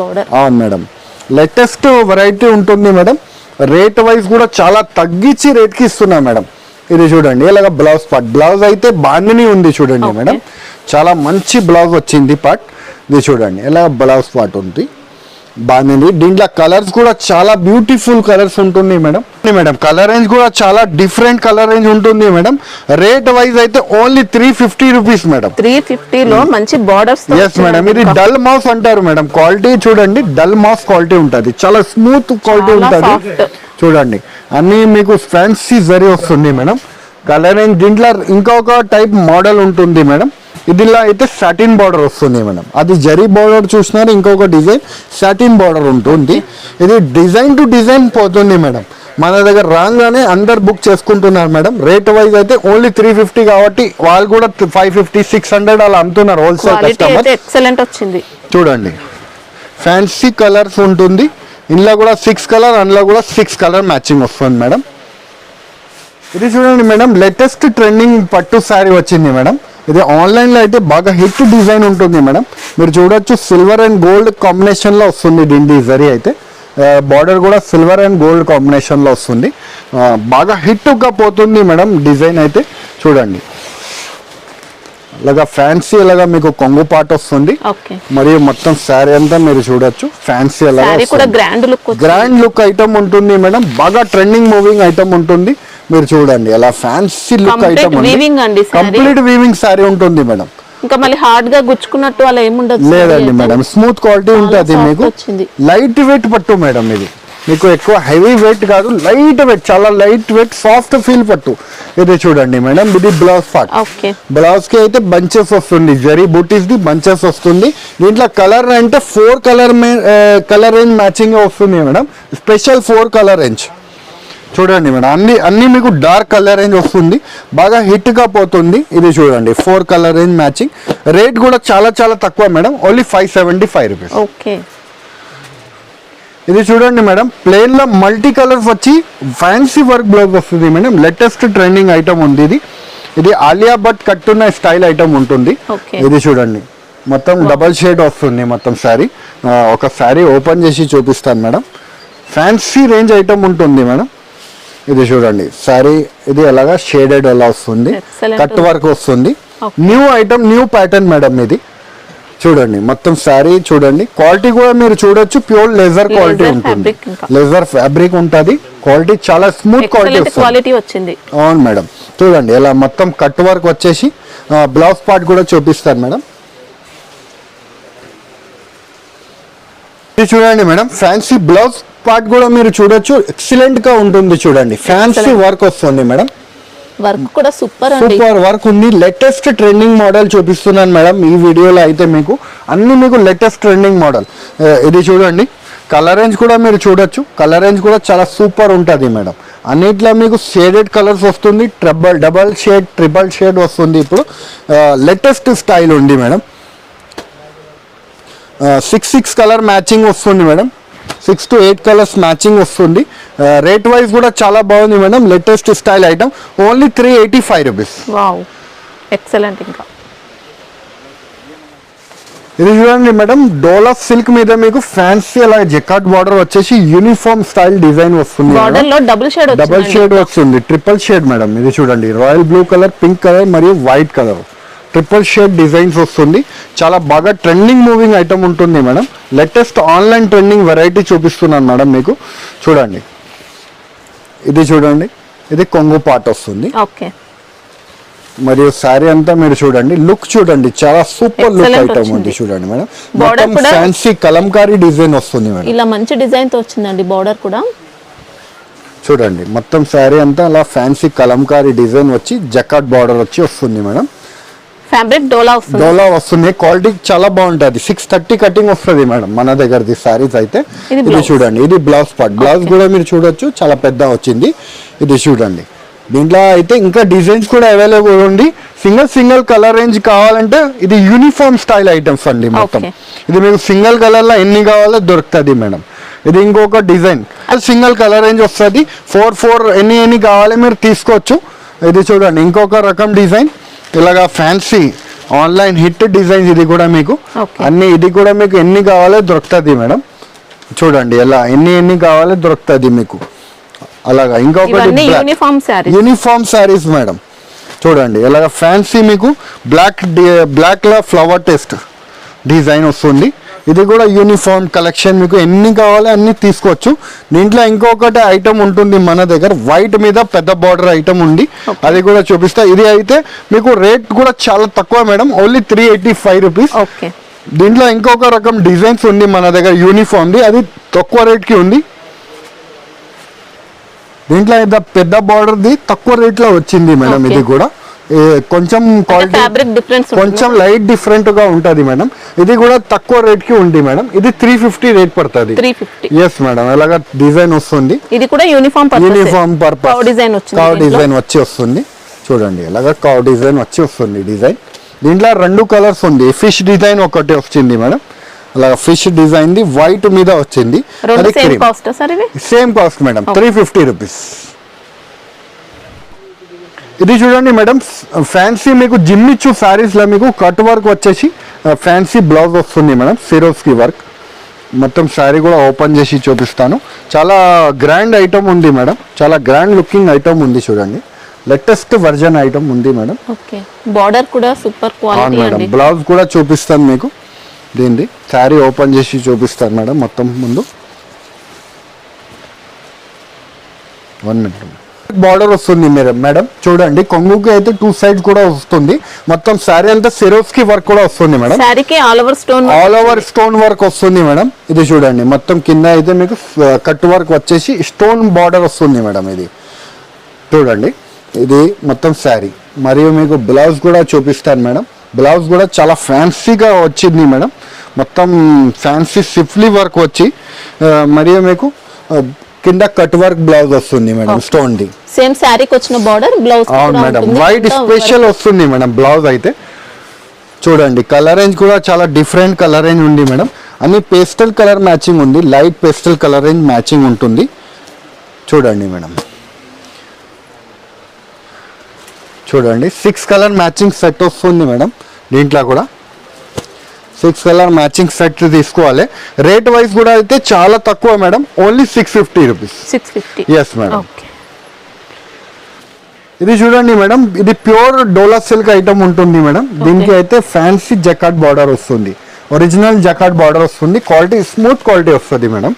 బార్డర్. అవును మేడం, లేటెస్ట్ వెరైటీ ఉంటుంది మేడం. రేట్ వైజ్ కూడా చాలా తగ్గించి రేట్ కి ఇస్తున్నా మేడం. ఇది చూడండి ఇలాగ బ్లౌజ్ పార్ట్, బ్లౌజ్ అయితే బాందిని ఉంది చూడండి మేడం, చాలా మంచి బ్లౌజ్ వచ్చింది పార్ట్. ఇది చూడండి ఇలా బ్లౌజ్ పార్ట్ ఉంది బాగుంది. దీంట్లో కలర్స్ కూడా చాలా బ్యూటిఫుల్ కలర్స్ ఉంటుంది మేడం. కలర్ రేంజ్ కూడా చాలా డిఫరెంట్ కలర్ రేంజ్ ఉంటుంది మేడం. రేట్ వైజ్ అయితే ఓన్లీ 350 రూపీస్ మేడం. 350 లో మంచి బార్డర్స్. ఎస్ మేడం, ఇది డల్ మాస్ అంటారు మేడం. క్వాలిటీ చూడండి, డల్ మాస్ క్వాలిటీ ఉంటుంది, చాలా స్మూత్ క్వాలిటీ ఉంటుంది. చూడండి అన్ని మీకు ఫ్యాన్సీ జరీ వస్తుంది మేడం. కలర్ రేంజ్ దీంట్లో ఇంకొక టైప్ మోడల్ ఉంటుంది మేడం. ఇదిలా అయితే సాటిన్ బార్డర్ వస్తుంది మేడం. అది జరీ బార్డర్ చూసినారు, ఇంకొక డిజైన్ సాటిన్ బార్డర్ ఉంటుంది. ఇది డిజైన్ టు డిజైన్ పోతుంది మేడం. మన దగ్గర రాగానే అందరు బుక్ చేసుకుంటున్నారు మేడం. రేట్ వైజ్ అయితే ఓన్లీ 350 కాబట్టి వాళ్ళు కూడా 550, 600 అలా అమ్ముతున్నారు హోల్సేల్ కస్టమర్. ఎక్సలెంట్ వచ్చింది. చూడండి ఫ్యాన్సీ కలర్స్ ఉంటుంది. ఇందులో కూడా 6 కలర్, అందులో కూడా 6 కలర్ మ్యాచింగ్ వస్తుంది మేడం. ఇది చూడండి మేడం, లేటెస్ట్ ట్రెండింగ్ పట్టు శారీ వచ్చింది మేడం. ఇది ఆన్లైన్ లో అయితే బాగా హిట్ డిజైన్ ఉంటుంది మేడం. మీరు చూడొచ్చు సిల్వర్ అండ్ గోల్డ్ కాంబినేషన్ లో వస్తుంది దీని జరీ అయితే. బార్డర్ కూడా సిల్వర్ అండ్ గోల్డ్ కాంబినేషన్ లో వస్తుంది, బాగా హిట్ గా పోతుంది మేడం. డిజైన్ అయితే చూడండి అలాగా ఫ్యాన్సీ అలాగా మీకు కొంగు పాట వస్తుంది, మరియు మొత్తం శారీ అంతా మీరు చూడొచ్చు ఫ్యాన్సీ అలాగా గ్రాండ్ లుక్ ఐటమ్ ఉంటుంది మేడం. బాగా ట్రెండింగ్ మూవింగ్ ఐటమ్ ఉంటుంది. మీరు చూడండి అలా fancy look item, complete weaving sari ఉంటుంది మేడం. ఇంకా మళ్ళీ హార్డ్ గా గుచ్చుకున్నట్టు అలా ఏముండదు లేదండి మేడం, స్మూత్ క్వాలిటీ ఉంటుంది మీకు. వచ్చింది లైట్ వెయిట్ పట్టు మేడం, ఇది మీకు ఎక్కువ హెవీ వెయిట్ కాదు, లైట్ వెయిట్, చాలా లైట్ వెయిట్ సాఫ్ట్ ఫీల్ పట్టు. ఇది చూడండి మేడం, ఇది బ్లౌజ్ పార్ట్. ఓకే, బ్లౌజ్ కి అయితే బంచెస్ వస్తుంది, జరీ బూటీస్ ది బంచెస్ వస్తుంది. దీంట్లో కలర్ అంటే 4 కలర్ రేంజ్ మ్యాచింగ్ వస్తుంది మేడం, స్పెషల్ 4 కలర్ రేంజ్. చూడండి మేడం, అన్ని మీకు డార్క్ కలర్ రేంజ్ వస్తుంది, బాగా హిట్ గా పోతుంది. ఇది చూడండి 4 కలర్ రేంజ్ మ్యాచింగ్. రేట్ కూడా చాలా చాలా తక్కువ మేడం, ఓన్లీ 575 రూపీస్. ఓకే, ఇది చూడండి మేడం, ప్లెయిన్ లో మల్టీ కలర్స్ వచ్చి ఫ్యాన్సీ వర్క్ బ్లౌజ్ వస్తుంది మేడం. లేటెస్ట్ ట్రెండింగ్ ఐటమ్ ఉంది ఇది. ఇది ఆలియా భట్ కట్టున్న స్టైల్ ఐటమ్ ఉంటుంది. ఇది చూడండి మొత్తం డబల్ షేడ్ వస్తుంది మొత్తం శారీ. ఒక శారీ ఓపెన్ చేసి చూపిస్తాను మేడం. ఫ్యాన్సీ రేంజ్ ఐటమ్ ఉంటుంది మేడం. ఇది చూడండి శారీ, ఇది ఎలాగా షేడెడ్ ఎలా వస్తుంది, కట్ వర్క్ వస్తుంది. New item, new pattern madam. ఇది చూడండి మొత్తం శారీ చూడండి, క్వాలిటీ కూడా మీరు చూడొచ్చు, ప్యూర్ లెజర్ క్వాలిటీ ఉంటుంది, లెజర్ ఫ్యాబ్రిక్ ఉంటుంది. క్వాలిటీ చాలా స్మూత్ క్వాలిటీ వచ్చింది. అవును మేడం, చూడండి ఎలా మొత్తం కట్ వర్క్ వచ్చేసి. బ్లౌజ్ పార్ట్ కూడా చూపిస్తాను మేడం. ఇది చూడండి మేడం, ఫ్యాన్సీ బ్లౌజ్ పార్ట్ కూడా మీరు చూడొచ్చు, ఎక్సలెంట్ గా ఉంటుంది. చూడండి ఫ్యాన్సీ వర్క్ వస్తుంది మేడం, వర్క్ కూడా సూపర్ వర్క్ ఉంది. లేటెస్ట్ ట్రెండింగ్ మోడల్ చూపిస్తున్నాను మేడం ఈ వీడియోలో అయితే. మీకు అన్ని మీకు లేటెస్ట్ ట్రెండింగ్ మోడల్. ఇది చూడండి, కలర్ రేంజ్ కూడా మీరు చూడొచ్చు, కలర్ రేంజ్ కూడా చాలా సూపర్ ఉంటుంది మేడం. అన్నిట్లో మీకు షేడెడ్ కలర్స్ వస్తుంది, డబల్ షేడ్, ట్రిపుల్ షేడ్ వస్తుంది. ఇప్పుడు లేటెస్ట్ స్టైల్ ఉంది మేడం. 6 కలర్ మ్యాచింగ్ వస్తుంది మేడం, 6 to 8 కలర్స్ మ్యాచింగ్ వస్తుంది. రేట్ వైజ్ కూడా చాలా బాగుంది madam, latest style item. Only 385 rupees. Wow, excellent. ఇంకా ఇది చూడండి మేడం, డోలా సిల్క్ మీద మీకు ఫ్యాన్సీ అలా జకాట్ బార్డర్ వచ్చేసి యూనిఫామ్ స్టైల్ డిజైన్ వస్తుంది. బార్డర్ లో డబుల్ షేడ్ వస్తుంది, ట్రిపుల్ షేడ్ మేడం. ఇది చూడండి, royal blue colour, pink colour మరియు white colour, triple shade designs వస్తుంది. చాలా బాగా ట్రెండింగ్ మూవింగ్ ఐటమ్ ఉంటుంది madam. Latest online trending variety చూపిస్తున్నాను మేడం మీకు. చూడండి, ఇది చూడండి, ఇది కొంగు పార్ట్ వస్తుంది. ఓకే, మరియు శారీ అంతా మీరు చూడండి, లుక్ చూడండి, చాలా సూపర్ లుక్ ఐటమ్ ఉంది. చూడండి మేడం, మొత్తం ఫ్యాన్సీ కలంకారీ డిజైన్ వస్తుంది మేడం. ఇలా మంచి డిజైన్ తో వచ్చిందండి బార్డర్ కూడా. చూడండి మొత్తం శారీ అంతా అలా ఫ్యాన్సీ కలంకారీ డిజైన్ వచ్చి జకాట్ బార్డర్ వచ్చి వస్తుంది మేడం. ఫ్యాబ్రిక్ డోలా వస్తుంది, క్వాలిటీ చాలా బాగుంటుంది. 630 కటింగ్ వస్తుంది మేడం మన దగ్గరది శారీస్ అయితే. ఇది చూడండి, ఇది బ్లౌజ్ పార్ట్. బ్లౌజ్ కూడా మీరు చూడొచ్చు, చాలా పెద్ద వచ్చింది. ఇది చూడండి, దీంట్లో అయితే ఇంకా డిజైన్స్ కూడా అవైలబుల్ ఉంది. సింగిల్ కలర్ రేంజ్ కావాలంటే ఇది యూనిఫామ్ స్టైల్ ఐటమ్స్ అండి మొత్తం. ఇది మీకు సింగిల్ కలర్ లో ఎన్ని కావాలో దొరుకుతుంది మేడం. ఇది ఇంకొక డిజైన్, సింగిల్ కలర్ రేంజ్ వస్తుంది. 4 ఎన్ని కావాలి మీరు తీసుకోవచ్చు. ఇది చూడండి, ఇంకొక రకం డిజైన్, ఇలాగా ఫ్యాన్సీ ఆన్లైన్ హిట్ డిజైన్స్. ఇది కూడా మీకు ఇది కూడా మీకు ఎన్ని కావాలో దొరుకుతుంది మేడం. చూడండి ఎలా ఎన్ని కావాలో దొరుకుతుంది మీకు. అలాగా ఇంకొకటి యూనిఫామ్ శారీస్ మేడం. చూడండి ఇలాగ ఫ్యాన్సీ మీకు బ్లాక్ లో ఫ్లవర్ టెస్ట్ డిజైన్ వస్తుంది. ఇది కూడా యూనిఫామ్ కలెక్షన్, మీకు ఎన్ని కావాలో అన్ని తీసుకోవచ్చు. దీంట్లో ఇంకొకటి ఐటమ్ ఉంటుంది మన దగ్గర, వైట్ మీద పెద్ద బార్డర్ ఐటమ్ ఉంది, అది కూడా చూపిస్తా. ఇది అయితే మీకు రేట్ కూడా చాలా తక్కువ మేడం, ఓన్లీ 385 రూపీస్. దీంట్లో ఇంకొక రకం డిజైన్స్ ఉంది మన దగ్గర యూనిఫామ్ ది, అది తక్కువ రేట్ కి ఉంది. దీంట్లో పెద్ద బార్డర్ ది తక్కువ రేట్ లో వచ్చింది మేడం. ఇది కూడా కొంచెం క్వాలిటీ కొంచెం లైట్ డిఫరెంట్ గా ఉంటది మేడం. ఇది కూడా తక్కువ రేట్ కి ఉంది మేడం. ఇది 350 రేట్ పడుతుంది. ఎస్ మేడం, అలాగా డిజైన్ వస్తుంది. ఇది కూడా యూనిఫామ్ పర్పస్ కవ్ డిజైన్ వచ్చి వస్తుంది. చూడండి ఇలాగా కవ్ డిజైన్ వచ్చి వస్తుంది డిజైన్. దీంట్లో 2 కలర్స్ ఉంది. ఫిష్ డిజైన్ ఒకటి వచ్చింది మేడం, అలాగా ఫిష్ డిజైన్ ది వైట్ మీద వచ్చింది. Same cost madam, 350 rupees. ఇది చూడండి మేడం, ఫ్యాన్సీ మీకు జిమ్మిచ్చు శారీస్ లో మీకు కట్ వర్క్ వచ్చేసి ఫ్యాన్సీ బ్లౌజ్ వస్తుంది మేడం, సిరోస్కి వర్క్. మొత్తం శారీ కూడా ఓపెన్ చేసి చూపిస్తాను. చాలా గ్రాండ్ ఐటమ్ ఉంది మేడం, చాలా గ్రాండ్ లుకింగ్ ఐటమ్ ఉంది. చూడండి లేటెస్ట్ వర్జన్ ఐటమ్ ఉంది మేడం. బార్డర్ కూడా సూపర్ క్వాలిటీ మేడం. బ్లౌజ్ కూడా చూపిస్తాను మీకు. దీనిది శారీ ఓపెన్ చేసి చూపిస్తాను మేడం మొత్తం ముందు. 1 minute. బార్డర్ వస్తుంది మేడం చూడండి, కొంగుకి అయితే 2 సైడ్స్ కూడా వస్తుంది. మొత్తం శారీ అంతా సిరోస్కి వర్క్ కూడా వస్తుంది మేడం. శారీకి ఆల్ ఓవర్ స్టోన్ వర్క్ వస్తుంది మేడం. ఇది చూడండి, మొత్తం కింద అయితే మీకు కట్ వర్క్ వచ్చేసి స్టోన్ బార్డర్ వస్తుంది మేడం. ఇది చూడండి, ఇది మొత్తం శారీ. మరియు మీకు బ్లౌజ్ కూడా చూపిస్తాను మేడం. బ్లౌజ్ కూడా చాలా ఫ్యాన్సీగా వచ్చింది మేడం. మొత్తం ఫ్యాన్సీ సిఫ్లీ వర్క్ వచ్చి మరియు మీకు కింద కట్ వర్క్ బ్లౌజ్ వస్తుంది మేడం, స్టోన్ ది. సేమ్ శారీకి వచ్చిన బార్డర్ బ్లౌజ్. అవును మేడం, వైట్ స్పెషల్ వస్తుంది మేడం బ్లౌజ్ అయితే. చూడండి, కలర్ రేంజ్ కూడా చాలా డిఫరెంట్ కలర్ రేంజ్ ఉంది మేడం. అన్ని పేస్టల్ కలర్ మ్యాచింగ్ ఉంది, light pastel colour range matching ఉంటుంది. చూడండి మేడం, చూడండి 6 కలర్ మ్యాచింగ్ సెట్ వస్తుంది మేడం. దీంట్లో కూడా 6 కలర్ మ్యాచింగ్ సెట్ తీసుకోవాలి. రేట్ వైజ్ కూడా అయితే చాలా తక్కువ madam, only 650 rupees. 650. Yes madam. ఇది చూడండి మేడం, ఇది ప్యూర్ డోలా సిల్క్ ఐటమ్ ఉంటుంది మేడం. దీనికి అయితే ఫ్యాన్సీ జకాట్ బార్డర్ వస్తుంది, ఒరిజినల్ జకాట్ బార్డర్ వస్తుంది. క్వాలిటీ స్మూత్ క్వాలిటీ వస్తుంది మేడం.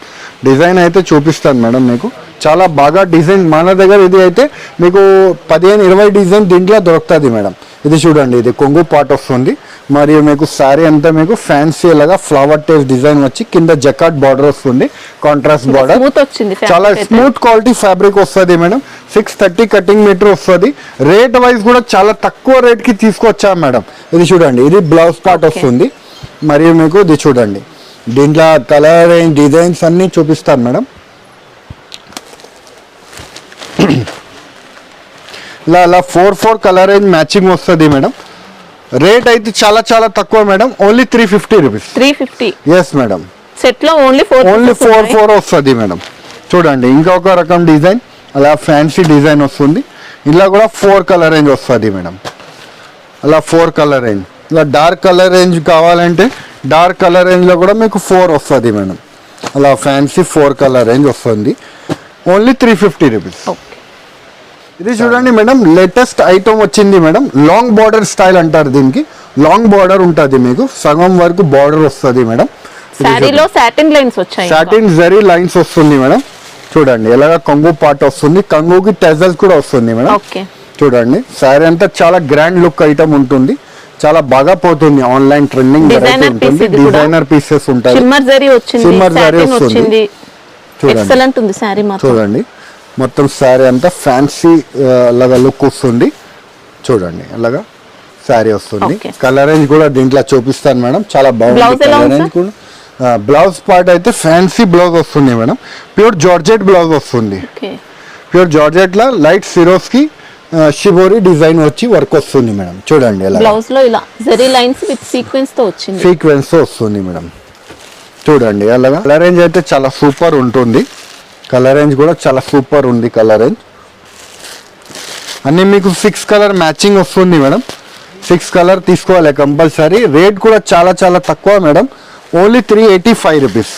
డిజైన్ అయితే చూపిస్తాను మేడం మీకు. చాలా బాగా డిజైన్ మన దగ్గర ఇది అయితే మీకు 15-20 డిజైన్ దీంట్లో దొరుకుతుంది మేడం. ఇది చూడండి, ఇది కొంగు పార్ట్ వస్తుంది. మరియు మీకు శారీ అంతా మీకు ఫ్యాన్సీ లాగా ఫ్లవర్ టేస్ట్ డిజైన్ వచ్చి కింద జకాట్ బార్డర్ వస్తుంది, కాంట్రాస్ట్ బార్డర్. చాలా స్మూత్ క్వాలిటీ ఫ్యాబ్రిక్ వస్తుంది మేడం. 630 కటింగ్ మీటర్ వస్తుంది. రేట్ వైజ్ కూడా చాలా తక్కువ రేట్ కి తీసుకొచ్చాం మేడం. ఇది చూడండి, ఇది బ్లౌజ్ పార్ట్ వస్తుంది. మరియు మీకు ఇది చూడండి, దీంట్లో కలర్ రేంజ్ డిజైన్స్ అన్ని చూపిస్తాను మేడం. ఇలా 4 కలర్ రేంజ్ మ్యాచింగ్ వస్తుంది మేడం. రేట్ అయితే చాలా చాలా తక్కువ madam, only 350 rupees. 350. Yes madam. Set లో ఓన్లీ 4 వస్తుంది మేడం. చూడండి, ఇంకొక రకం డిజైన్, అలా ఫ్యాన్సీ డిజైన్ వస్తుంది. ఇలా కూడా 4 కలర్ రేంజ్ వస్తుంది మేడం. అలా 4 కలర్ రేంజ్. ఇలా డార్క్ కలర్ రేంజ్ కావాలంటే డార్క్ కలర్ రేంజ్ లో కూడా మీకు 4 వస్తుంది మేడం. అలా ఫ్యాన్సీ 4 కలర్ రేంజ్ వస్తుంది, ఓన్లీ 350 రూపీస్. ఇది చూడండి మేడం, లేటెస్ట్ ఐటమ్ వచ్చింది మేడం. లాంగ్ బార్డర్ స్టైల్ అంటారు దీనికి. లాంగ్ బార్డర్ ఉంటుంది, మీకు సగం వరకు బార్డర్ వస్తుంది మేడం. శారీలో సాటిన్ లైన్స్ వచ్చాయి, సాటిన్ జరీ లైన్స్ వస్తుంది మేడం. చూడండి, ఎలాగా కొంగు పార్ట్ వస్తుంది, కొంగుకి టెజల్స్ కూడా వస్తుంది మేడం. చూడండి, శారీ అంతా చాలా గ్రాండ్ లుక్ ఐటమ్ ఉంటుంది, చాలా బాగా పోతుంది. ఆన్లైన్ ట్రెండింగ్ వెరైటీ ఉంటుంది, డిజైనర్ పీసెస్ ఉంటాయి. షిమ్మర్ జరీ వస్తుంది. ఎక్సలెంట్ ఉంది శారీ మాత్రం. చూడండి, మొత్తం శారీ అంతా ఫ్యాన్సీ లాగా లుక్ వస్తుంది. చూడండి, అలాగా శారీ వస్తుంది. కలర్ రేంజ్ కూడా దీంట్లో చూపిస్తాను మేడం, చాలా బాగుంది కలర్ రేంజ్ కూడా. బ్లౌజ్ పార్ట్ అయితే ఫ్యాన్సీ బ్లౌజ్ వస్తుంది మేడం. ప్యూర్ జార్జెట్ బ్లౌజ్ వస్తుంది. ప్యూర్ జార్జెట్ లా లైట్ సిరోస్ కి షిబోరి డిజైన్ వచ్చి వర్క్ వస్తుంది మేడం. చూడండి, బ్లౌజ్ లో ఇలా జరీ లైన్స్ విత్ సీక్వెన్స్ తో వచ్చింది, సీక్వెన్స్ తో వస్తుంది మేడం. చూడండి, అలాగా కలర్ రేంజ్ అయితే చాలా సూపర్ ఉంటుంది. కలర్ రేంజ్ కూడా చాలా సూపర్ ఉంది. కలర్ రేంజ్ అన్ని మీకు 6 కలర్ మ్యాచింగ్ వస్తుంది మేడం. 6 కలర్ తీసుకోవాలి కంపల్సరీ. రేట్ కూడా చాలా చాలా తక్కువ మేడం, ఓన్లీ 385 రూపీస్.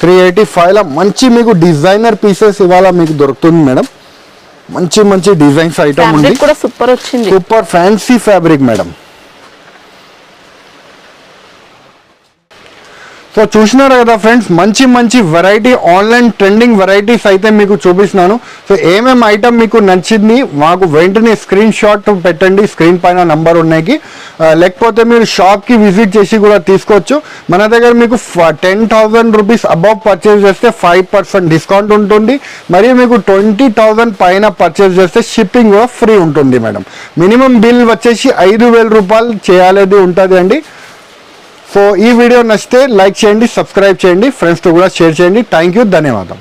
385 లో మంచి మీకు డిజైనర్ పీసెస్ ఇవాళ మీకు దొరుకుతుంది మేడం. మంచి మంచి డిజైన్స్ ఐటమ్ ఉంది, సూపర్ వచ్చింది, super fancy fabric madam. So చూసినారు కదా ఫ్రెండ్స్, మంచి మంచి వెరైటీ ఆన్లైన్ ట్రెండింగ్ వెరైటీస్ అయితే మీకు చూపిస్తున్నాను. సో ఏమేమి ఐటమ్ మీకు నచ్చింది మాకు వెంటనే స్క్రీన్ షాట్ పెట్టండి, స్క్రీన్ పైన నంబర్ ఉన్నాయి. లేకపోతే మీరు షాప్కి విజిట్ చేసి కూడా తీసుకోవచ్చు. మన దగ్గర మీకు 10,000 రూపీస్ అబౌవ్ పర్చేస్ చేస్తే 5% డిస్కౌంట్ ఉంటుంది. మరియు మీకు 20,000 పైన పర్చేస్ చేస్తే షిప్పింగ్ కూడా ఫ్రీ ఉంటుంది మేడం. మినిమం బిల్ వచ్చేసి 5,000 రూపాయలు చేయాలని ఉంటుంది అండి. సో ఈ వీడియో నచ్చితే లైక్ చేయండి, సబ్స్క్రైబ్ చేయండి, ఫ్రెండ్స్తో కూడా షేర్ చేయండి. థ్యాంక్ యూ, ధన్యవాదం.